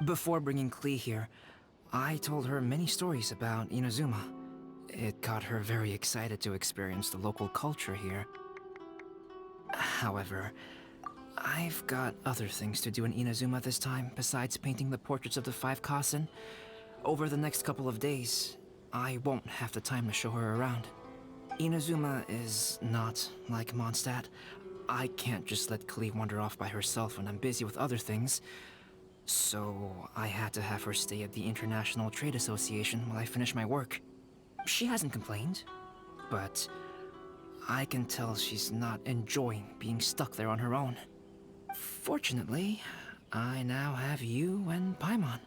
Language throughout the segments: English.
Before bringing Klee here, I told her many stories about Inazuma. It got her very excited to experience the local culture here. However, I've got other things to do in Inazuma this time besides painting the portraits of the five Kasen. Over the next couple of days, I won't have the time to show her around. Inazuma is not like Mondstadt. I can't just let Klee wander off by herself when I'm busy with other things. So I had to have her stay at the International Trade Association while I finish my work. She hasn't complained, but I can tell she's not enjoying being stuck there on her own. Fortunately, I now have you and Paimon.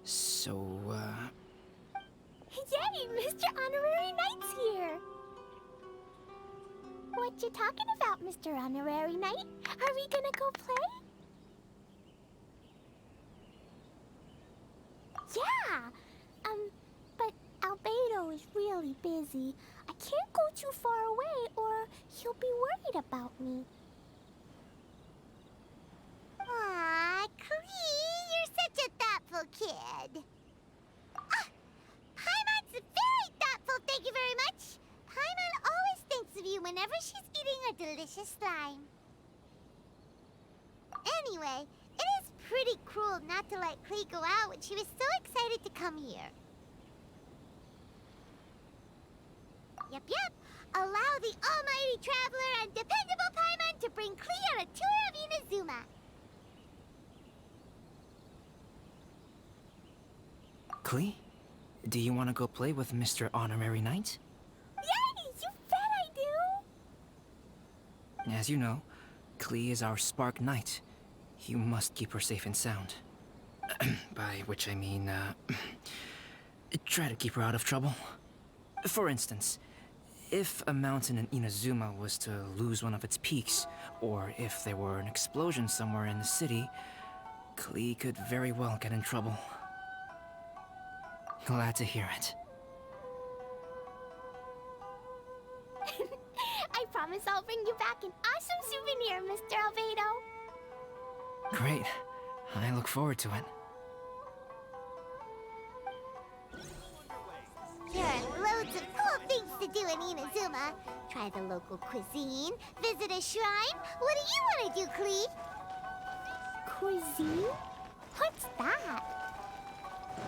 So, Yay! Mr. Honorary Knight's here! What you talking about, Mr. Honorary Knight? Are we gonna go play? Yeah! But Albedo is really busy. I can't go too far away or he'll be worried about me. Aw, Klee, you're such a thoughtful kid. Paimon's very thoughtful, thank you very much. Paimon always thinks of you whenever she's eating a delicious slime. Anyway, it is pretty cruel not to let Klee go out when she was so excited to come here. Yep. Allow the almighty traveler and dependable Paimon to bring Klee on a tour of Inazuma. Klee, do you want to go play with Mr. Honorary Knight? Yay! You bet I do! As you know, Klee is our Spark Knight. You must keep her safe and sound. By which I mean, try to keep her out of trouble. For instance, if a mountain in Inazuma was to lose one of its peaks, or if there were an explosion somewhere in the city, Klee could very well get in trouble. Glad to hear it. I promise I'll bring you back an awesome souvenir, Mr. Albedo. Great. I look forward to it. There are loads of cool things to do in Inazuma. Try the local cuisine, visit a shrine. What do you want to do, Klee? Cuisine? What's that?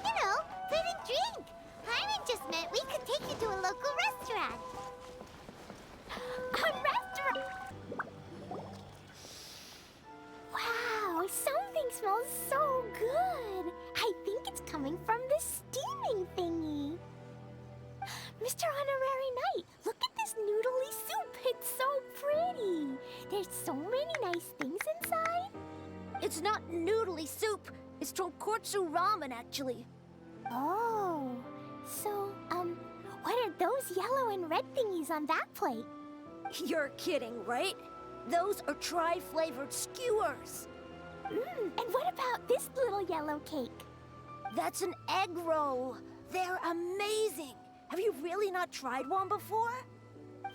You know, food and drink. Paimon just meant we could take you to a local restaurant. A restaurant? Wow, something smells so good. I think it's coming from this steaming thingy. Mr. Honorary Knight, look at this noodly soup. It's so pretty. There's so many nice things inside. It's not noodly soup. It's tonkotsu ramen, actually. Oh, so, what are those yellow and red thingies on that plate? You're kidding, right? Those are tri-flavored skewers. And what about this little yellow cake? That's an egg roll. They're amazing. Have you really not tried one before?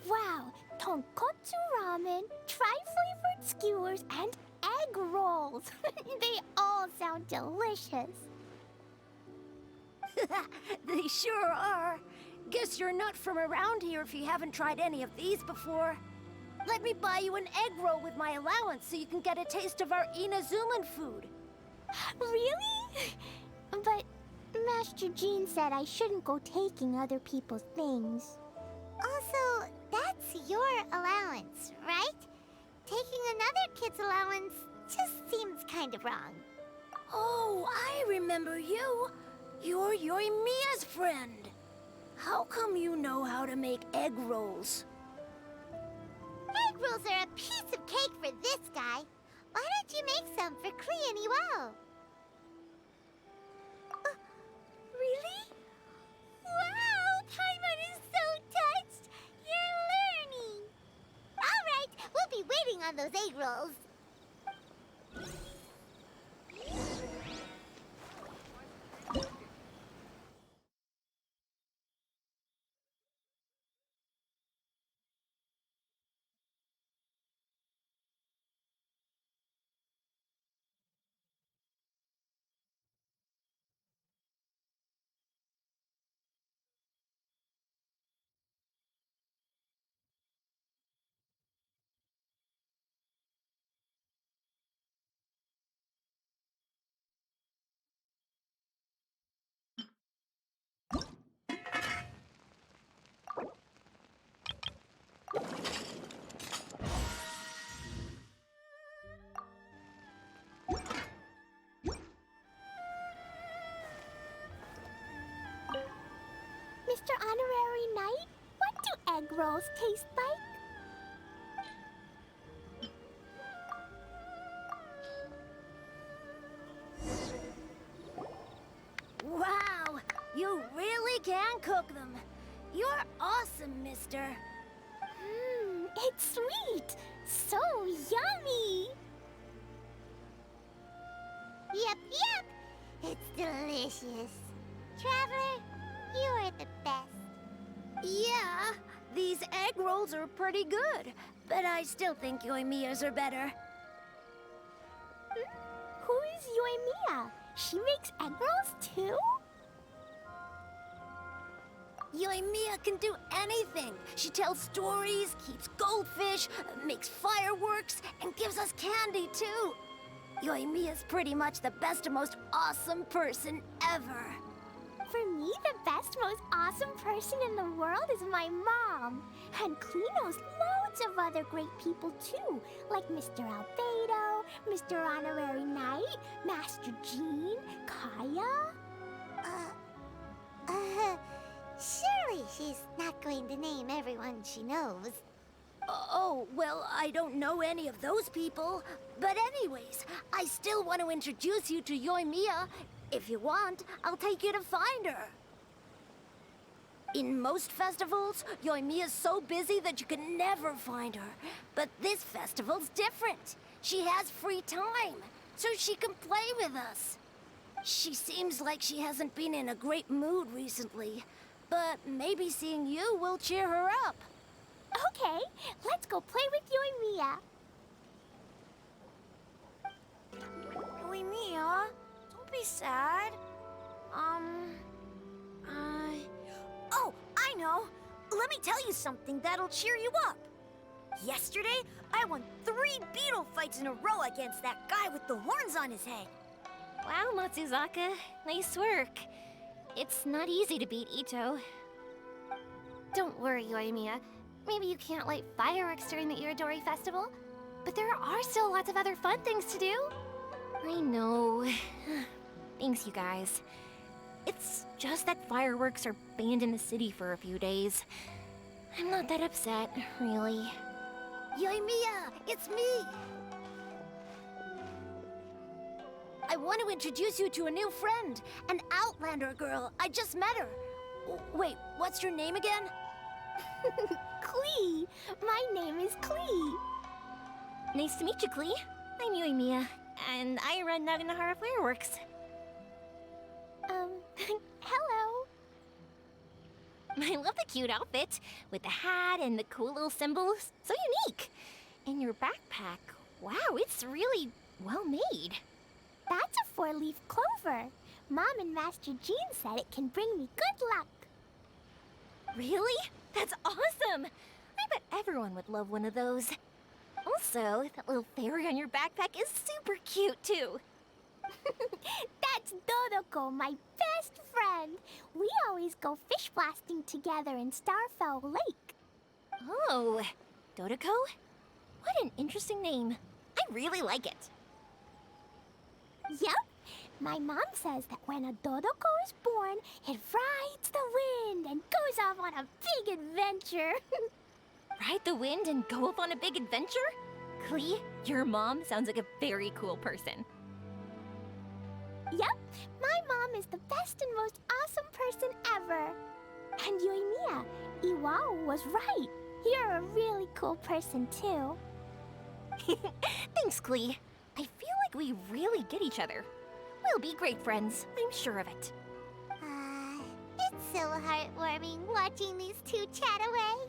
Wow, tonkotsu ramen, tri-flavored skewers, and egg rolls. They all sound delicious. They sure are. Guess you're not from around here if you haven't tried any of these before. Let me buy you an egg roll with my allowance so you can get a taste of our Inazuman food. Really? But Master Jean said I shouldn't go taking other people's things. Also, that's your allowance, right? Taking another kid's allowance just seems kind of wrong. Oh, I remember you. You're Yoimiya's friend. How come you know how to make egg rolls? Egg rolls are a piece of cake for this guy. Why don't you make some for Klee and Iwao? Really? Wow, Paimon is so touched. You're learning. All right, we'll be waiting on those egg rolls. Mr. Honorary Knight, what do egg rolls taste like? Wow, you really can cook them. You're awesome, mister. It's sweet. So yummy. Yep, yep. It's delicious. Traveler, you're the best. Yeah, these egg rolls are pretty good, but I still think Yoimiya's are better. Who is Yoimiya? She makes egg rolls too? Yoimiya can do anything. She tells stories, keeps goldfish, makes fireworks, and gives us candy too. Yoimiya's pretty much the best and most awesome person ever. For me, the best, most awesome person in the world is my mom. And Klee knows loads of other great people too, like Mr. Albedo, Mr. Honorary Knight, Master Jean, Kaya. Surely she's not going to name everyone she knows. Oh, well, I don't know any of those people. But anyways, I still want to introduce you to Yoimiya. If you want, I'll take you to find her. In most festivals, Yoimiya's so busy that you can never find her. But this festival's different. She has free time, so she can play with us. She seems like she hasn't been in a great mood recently, but maybe seeing you will cheer her up. Okay, let's go play with Yoimiya. Yoimiya, don't be sad. Oh, I know. Let me tell you something that'll cheer you up. Yesterday, I won 3 beetle fights in a row against that guy with the horns on his head. Wow, Matsuzaka. Nice work. It's not easy to beat Ito. Don't worry, Yoimiya. Maybe you can't light fireworks during the Iridori Festival, but there are still lots of other fun things to do. I know. Thanks, you guys. It's just that fireworks are banned in the city for a few days. I'm not that upset, really. Yoimiya, it's me! I want to introduce you to a new friend, an Outlander girl. I just met her. Wait, what's your name again? Klee. My name is Klee. Nice to meet you, Klee. I'm Yoimiya, and I run Naganahara Fireworks. Hello. I love the cute outfit, with the hat and the cool little symbols. So unique. And your backpack, wow, it's really well made. That's a 4-leaf clover. Mom and Master Jean said it can bring me good luck. Really? That's awesome! I bet everyone would love one of those. Also, that little fairy on your backpack is super cute, too. That's Dodoko, my best friend. We always go fish blasting together in Starfell Lake. Oh, Dodoko? What an interesting name. I really like it. Yep. My mom says that when a Dodoko is born, it rides the wind and goes off on a big adventure. Ride the wind and go off on a big adventure? Klee, your mom sounds like a very cool person. Yep. My mom is the best and most awesome person ever. And Yoimiya, Iwao was right. You're a really cool person, too. Thanks, Klee. I feel like we really get each other. We'll be great friends, I'm sure of it. It's so heartwarming watching these two chat away.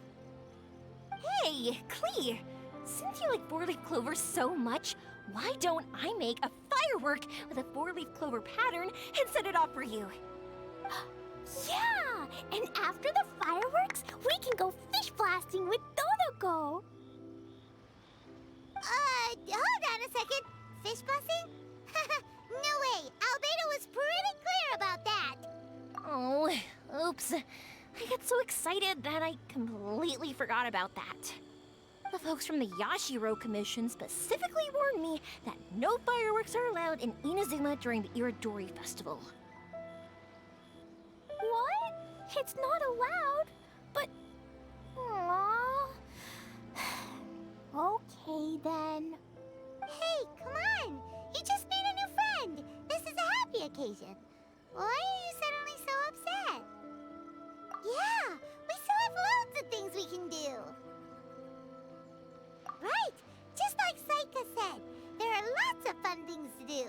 Hey, Klee! Since you like 4-leaf clover so much, why don't I make a firework with a 4-leaf clover pattern and set it off for you? Yeah! And after the fireworks, we can go fish blasting with Dodoko. Hold on a second. Fish busting? No way. Albedo was pretty clear about that. Oh, oops. I got so excited that I completely forgot about that. The folks from the Yashiro Commission specifically warned me that no fireworks are allowed in Inazuma during the Iridori Festival. What? It's not allowed, but... Aww. Okay, then. Hey, come on! You just made a new friend! This is a happy occasion. Why are you suddenly so upset? Yeah, we still have loads of things we can do. Right, just like Saika said, there are lots of fun things to do.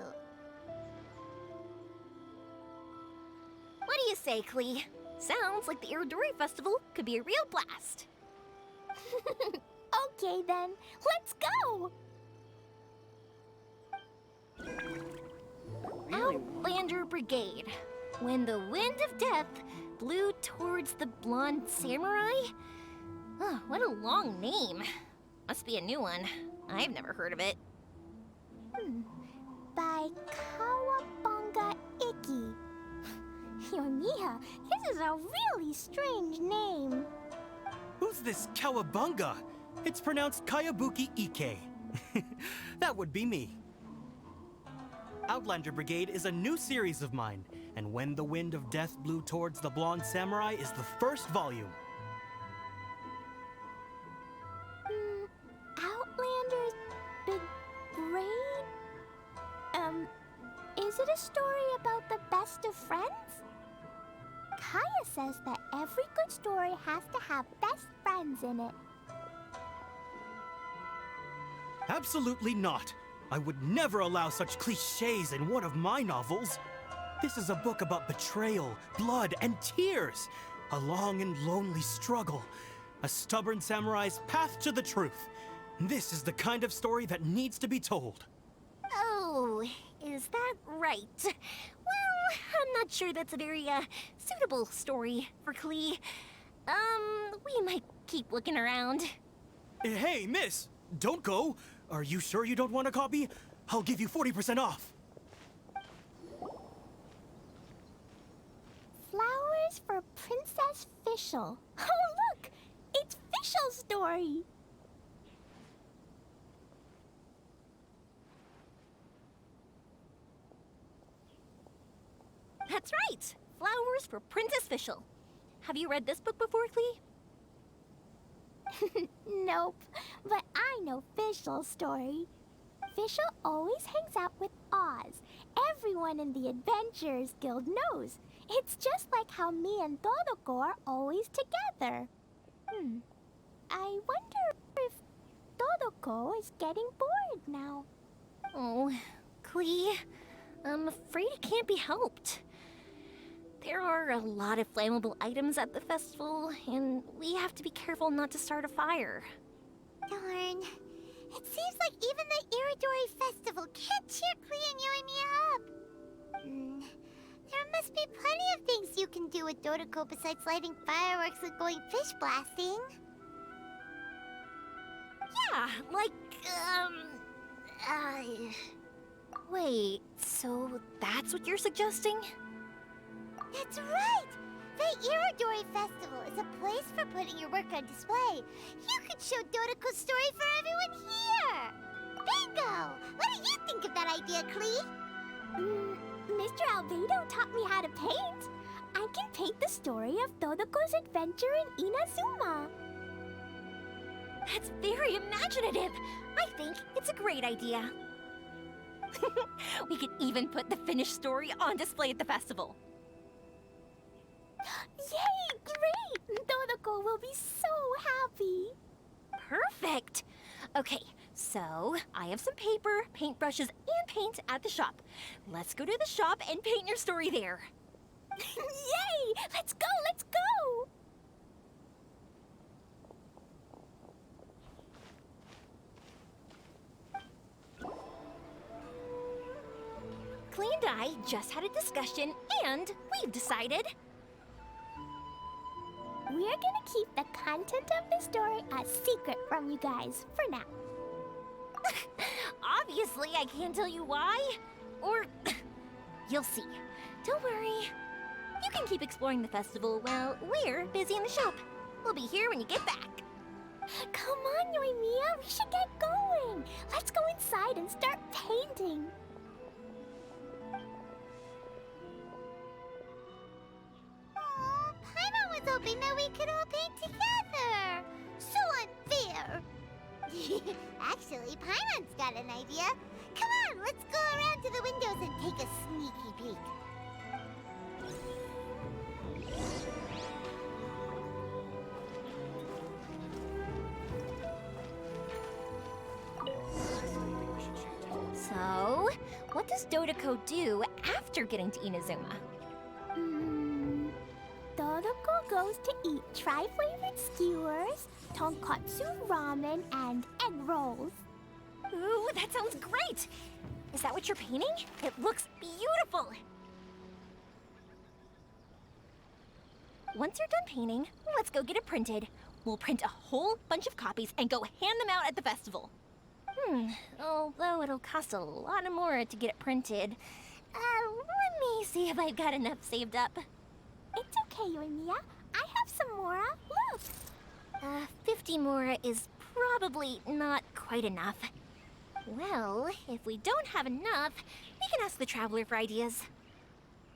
What do you say, Klee? Sounds like the Irodori Festival could be a real blast. Okay, then. Let's go! Outlander Brigade. When the wind of death blew towards the blonde samurai? Oh, what a long name. Must be a new one. I've never heard of it. By Kawabunga Iki. Yoimiya, this is a really strange name. Who's this Kawabunga? It's pronounced Kayabuki Ike. That would be me. Outlander Brigade is a new series of mine, and When the Wind of Death Blew Towards the Blonde Samurai is the first volume. Outlander's Brigade? Is it a story about the best of friends? Kaya says that every good story has to have best friends in it. Absolutely not. I would never allow such cliches in one of my novels. This is a book about betrayal, blood, and tears. A long and lonely struggle. A stubborn samurai's path to the truth. This is the kind of story that needs to be told. Oh, is that right? Well, I'm not sure that's a very, suitable story for Klee. We might keep looking around. Hey, miss! Don't go! Are you sure you don't want a copy? I'll give you 40% off. Flowers for Princess Fischl. Oh, look! It's Fischl's story! That's right! Flowers for Princess Fischl. Have you read this book before, Klee? Nope, but I know Fischl's story. Fischl always hangs out with Oz. Everyone in the Adventurers Guild knows. It's just like how me and Todoko are always together. I wonder if Todoko is getting bored now. Oh, Klee, I'm afraid it can't be helped. There are a lot of flammable items at the festival, and we have to be careful not to start a fire. Darn. It seems like even the Irodori Festival can't cheer Klee and Yoimiya up. There must be plenty of things you can do with Dodoko besides lighting fireworks and going fish blasting. Yeah, like, Wait, so that's what you're suggesting? That's right! The Irodori Festival is a place for putting your work on display. You could show Dodoko's story for everyone here! Bingo! What do you think of that idea, Klee? Mr. Albedo taught me how to paint. I can paint the story of Dodoko's adventure in Inazuma. That's very imaginative. I think it's a great idea. We could even put the finished story on display at the festival. Yay! Great! Dodoko will be so happy. Perfect. Okay, so I have some paper, paintbrushes, and paint at the shop. Let's go to the shop and paint your story there. Yay! Let's go! Let's go! Klee and I just had a discussion, and we've decided... We're gonna keep the content of the story a secret from you guys for now. Obviously, I can't tell you why. Or... you'll see. Don't worry. You can keep exploring the festival while we're busy in the shop. We'll be here when you get back. Come on, Yoimiya, we should get going. Let's go inside and start painting. Paimon hoping that we could all paint together. So unfair. Actually, Paimon's got an idea. Come on, let's go around to the windows and take a sneaky peek. So, what does Dodoko do after getting to Inazuma? Dodoko goes to eat tri-flavored skewers, tonkatsu ramen, and egg rolls. Ooh, that sounds great! Is that what you're painting? It looks beautiful! Once you're done painting, let's go get it printed. We'll print a whole bunch of copies and go hand them out at the festival. Although it'll cost a lot more to get it printed. Let me see if I've got enough saved up. It's okay, Yoimiya. I have some more. Look. 50 mora is probably not quite enough. Well, if we don't have enough, we can ask the Traveler for ideas.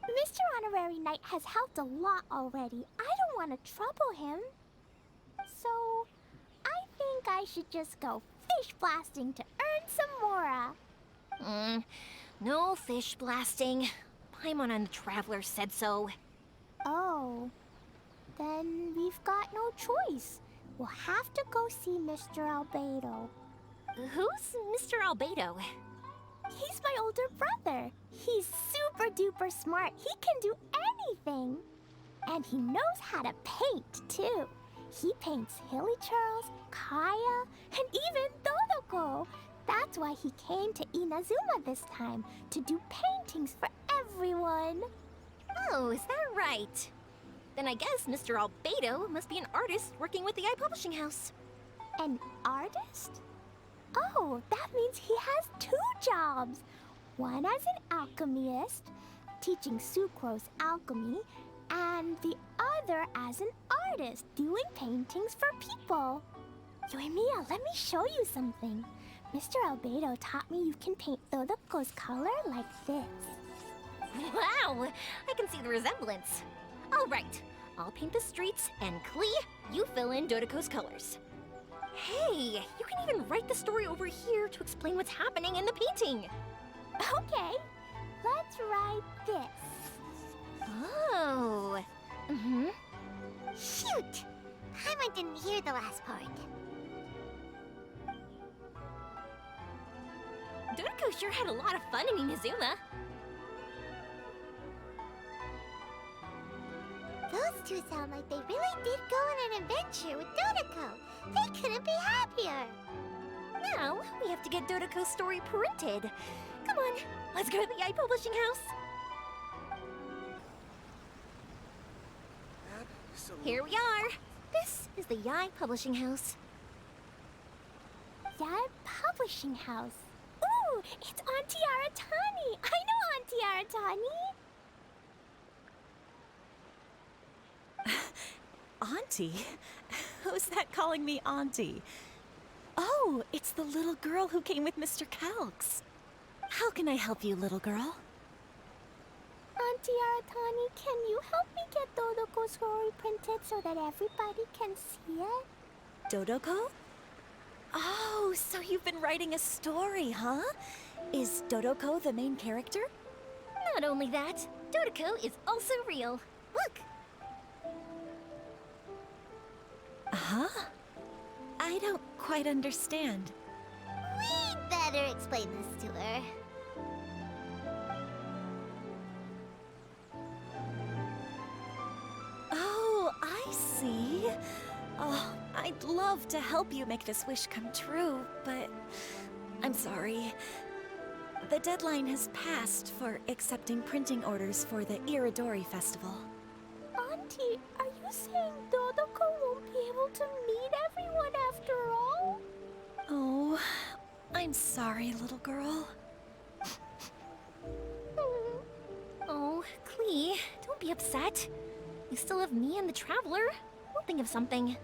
Mr. Honorary Knight has helped a lot already. I don't want to trouble him. So, I think I should just go fish blasting to earn some mora. No fish blasting. Paimon and the Traveler said so. Oh, then we've got no choice. We'll have to go see Mr. Albedo. Who's Mr. Albedo? He's my older brother. He's super duper smart. He can do anything. And he knows how to paint, too. He paints Hilly Churls, Kaya, and even Dodoko. That's why he came to Inazuma this time, to do paintings for everyone. Oh, is that right? Then I guess Mr. Albedo must be an artist working with the iPublishing House. An artist? Oh, that means he has 2 jobs. One as an alchemist, teaching Sucrose alchemy, and the other as an artist, doing paintings for people. Yoimiya, let me show you something. Mr. Albedo taught me you can paint Dodoko's color like this. Wow, I can see the resemblance. All right, I'll paint the streets, and Klee, you fill in Dodoko's colors. Hey, you can even write the story over here to explain what's happening in the painting. Okay, let's write this. Oh. Shoot! Paimon didn't hear the last part. Dodoko sure had a lot of fun in Inazuma. Those two sound like they really did go on an adventure with Dodoko. They couldn't be happier. Now, we have to get Dodoko's story printed. Come on, let's go to the iPublishing House. Here we are. This is the Yai Publishing House. Yai Publishing House. Ooh, it's Auntie Aratani. I know Auntie Aratani. Auntie? Who's that calling me Auntie? Oh, it's the little girl who came with Mr. Calx. How can I help you, little girl? Auntie Aratani, can you help me get Dodoko's story printed so that everybody can see it? Dodoko? Oh, so you've been writing a story, huh? Is Dodoko the main character? Not only that, Dodoko is also real. Look! Huh? I don't quite understand. We'd better explain this to her. Oh, I see. Oh, I'd love to help you make this wish come true, but I'm sorry. The deadline has passed for accepting printing orders for the Iridori Festival. Auntie, are you saying Dodoko won't be able to meet everyone after all? Oh, I'm sorry, little girl. Oh, Klee, don't be upset. You still have me and the Traveler. We'll think of something.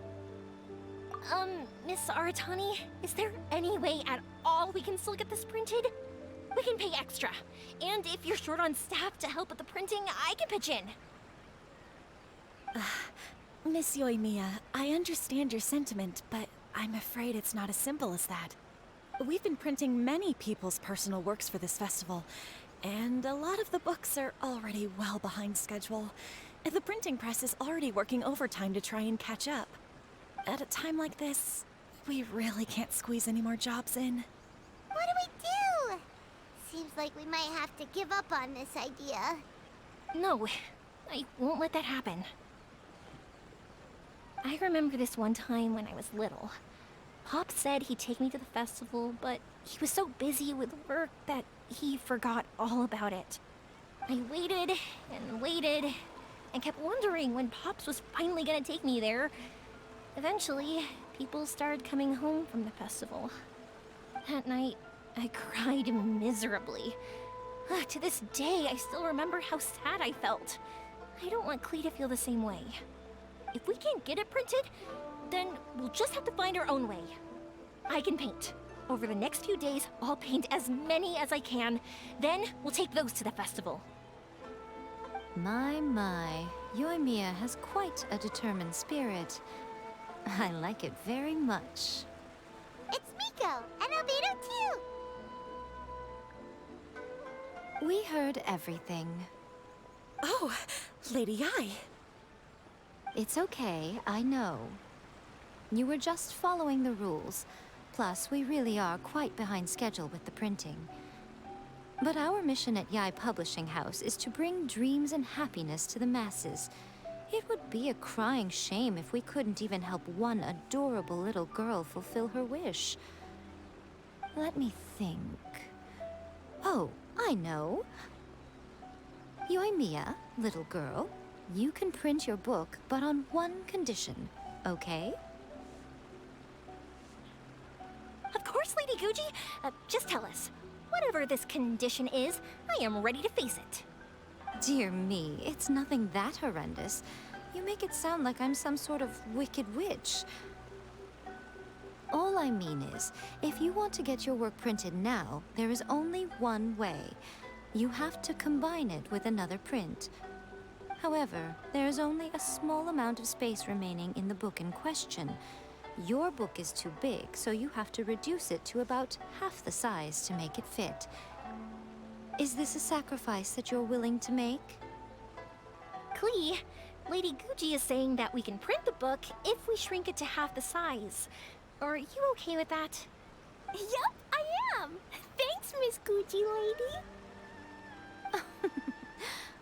Miss Aratani, is there any way at all we can still get this printed? We can pay extra. And if you're short on staff to help with the printing, I can pitch in. Miss Yoimiya, I understand your sentiment, but I'm afraid it's not as simple as that. We've been printing many people's personal works for this festival, and a lot of the books are already well behind schedule. The printing press is already working overtime to try and catch up. At a time like this, we really can't squeeze any more jobs in. What do we do? Seems like we might have to give up on this idea. No, I won't let that happen. I remember this one time when I was little. Pop said he'd take me to the festival, but he was so busy with work that he forgot all about it. I waited and waited and kept wondering when Pops was finally gonna take me there. Eventually, people started coming home from the festival. That night, I cried miserably. To this day, I still remember how sad I felt. I don't want Klee to feel the same way. If we can't get it printed, then we'll just have to find our own way. I can paint. Over the next few days, I'll paint as many as I can. Then we'll take those to the festival. My, Yoimiya has quite a determined spirit. I like it very much. It's Miko and Albedo too. We heard everything. Oh, Lady Ai. It's okay, I know. You were just following the rules. Plus, we really are quite behind schedule with the printing. But our mission at Yai Publishing House is to bring dreams and happiness to the masses. It would be a crying shame if we couldn't even help one adorable little girl fulfill her wish. Let me think. Oh, I know. Yoimiya, little girl, you can print your book, but on one condition, okay? Of course, Lady Guji. Just tell us. Whatever this condition is, I am ready to face it. Dear me, it's nothing that horrendous. You make it sound like I'm some sort of wicked witch. All I mean is, if you want to get your work printed now, there is only one way. You have to combine it with another print. However, there is only a small amount of space remaining in the book in question. Your book is too big, so you have to reduce it to about half the size to make it fit. Is this a sacrifice that you're willing to make? Klee, Lady Guji is saying that we can print the book if we shrink it to half the size. Are you okay with that? Yup, I am. Thanks, Miss Gucci Lady.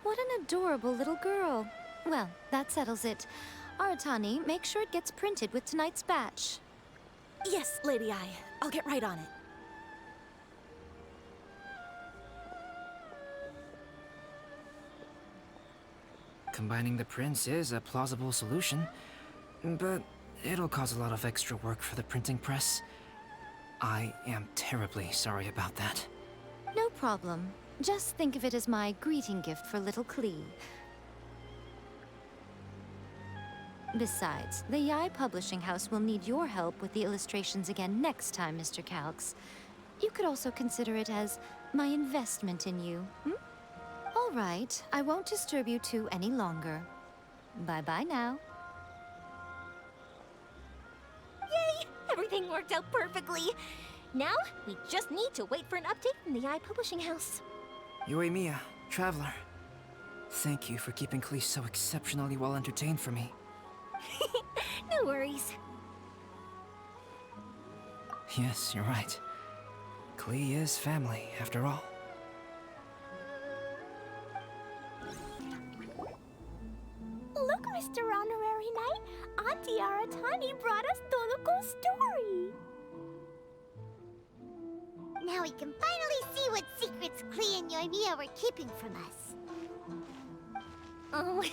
What an adorable little girl. Well, that settles it. Aratani, make sure it gets printed with tonight's batch. Yes, Lady Ai. I'll get right on it. Combining the prints is a plausible solution, but it'll cause a lot of extra work for the printing press. I am terribly sorry about that. No problem. Just think of it as my greeting gift for little Klee. Besides, the Yai Publishing House will need your help with the illustrations again next time, Mr. Calx. You could also consider it as my investment in you, All right, I won't disturb you two any longer. Bye-bye now. Yay! Everything worked out perfectly. Now, we just need to wait for an update from the Yai Publishing House. Yoimiya, Traveler. Thank you for keeping Klee so exceptionally well entertained for me. No worries. Yes, you're right. Klee is family, after all. Look, Mr. Honorary Knight, Auntie Aratani brought us Toluco's story. Now we can finally see what secrets Klee and Yoimiya were keeping from us. Oh,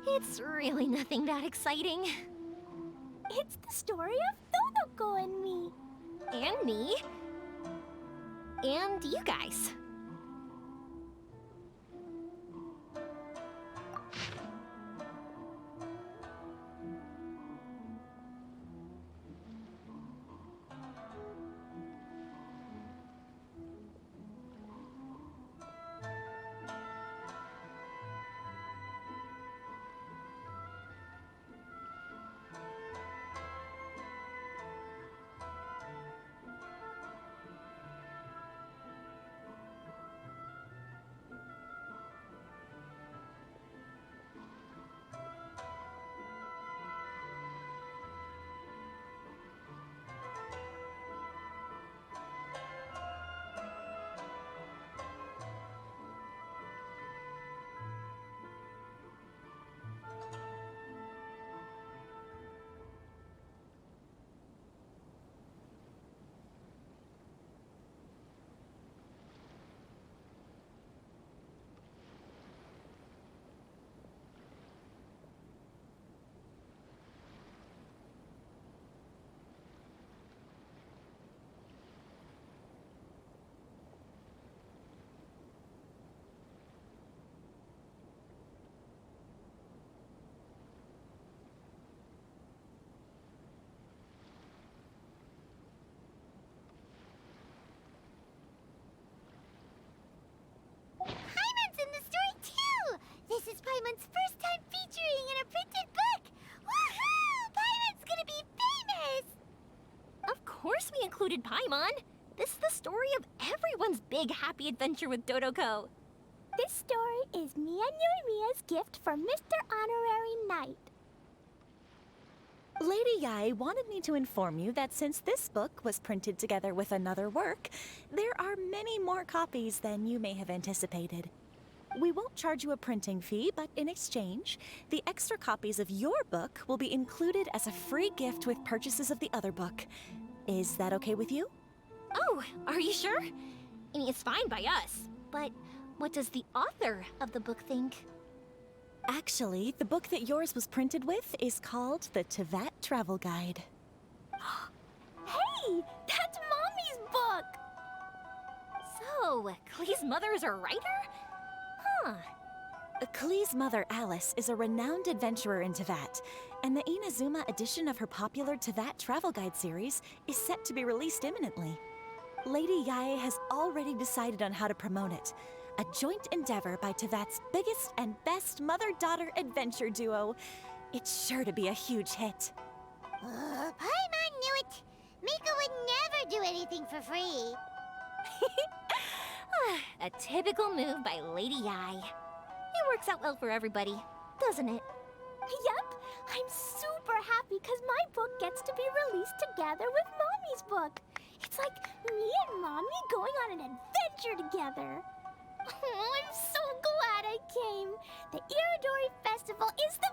it's really nothing that exciting. It's the story of Toluco and me. And me. And you guys. included Paimon. This is the story of everyone's big happy adventure with Dodoko. This story is me and Yoimiya's gift for Mr. Honorary Knight. Lady Yai wanted me to inform you that since this book was printed together with another work, there are many more copies than you may have anticipated. We won't charge you a printing fee, but in exchange, the extra copies of your book will be included as a free gift with purchases of the other book. Is that okay with you? Oh, are you sure? I mean, it's fine by us, but what does the author of the book think? Actually, the book that yours was printed with is called the Teyvat Travel Guide. Hey, that's Mommy's book! So, Klee's mother is a writer? Huh. Klee's mother, Alice, is a renowned adventurer in Teyvat, and the Inazuma edition of her popular Teyvat Travel Guide series is set to be released imminently. Lady Yae has already decided on how to promote it, a joint endeavor by Teyvat's biggest and best mother-daughter adventure duo. It's sure to be a huge hit. Paimon knew it! Mika would never do anything for free. A typical move by Lady Yai. It works out well for everybody, doesn't it? Yep, I'm super happy because my book gets to be released together with Mommy's book. It's like me and Mommy going on an adventure together. Oh, I'm so glad I came. The Iridori Festival is the